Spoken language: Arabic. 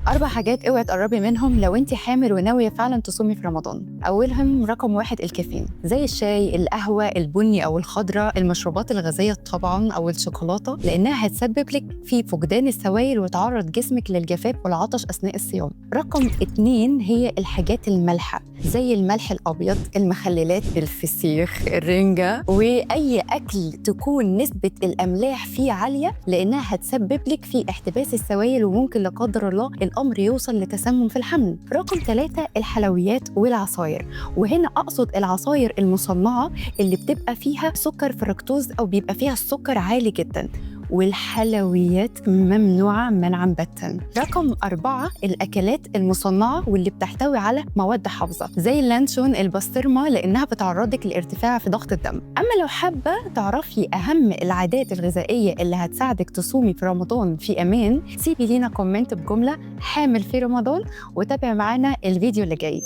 4 حاجات اوعي تقربي منهم لو انت حامل وناويه فعلا تصومي في رمضان. اولهم رقم 1 الكافيين، زي الشاي، القهوه، البني او الخضراء، المشروبات الغازيه طبعا او الشوكولاته، لانها هتسبب لك في فقدان السوائل وتعرض جسمك للجفاف والعطش اثناء الصيام. رقم 2 هي الحاجات المالحه، زي الملح الابيض، المخللات، الفسيخ، الرنجه، واي اكل تكون نسبه الاملاح فيه عاليه، لانها هتسبب لك في احتباس السوائل وممكن لا قدر الله الامر يوصل لتسمم في الحمل. رقم 3 الحلويات والعصاير، وهنا اقصد العصاير المصنعه اللي بتبقى فيها سكر فركتوز او بيبقى فيها السكر عالي جدا، والحلويات ممنوعة منعاً باتا. رقم 4 الأكلات المصنعة واللي بتحتوي على مواد حافظة، زي اللانشون، البسطرمة، لأنها بتعرضك لارتفاع في ضغط الدم. أما لو حابة تعرفي أهم العادات الغذائية اللي هتساعدك تصومي في رمضان في أمان، سيبي لينا كومنت بجملة حامل في رمضان، وتابع معانا الفيديو اللي جاي.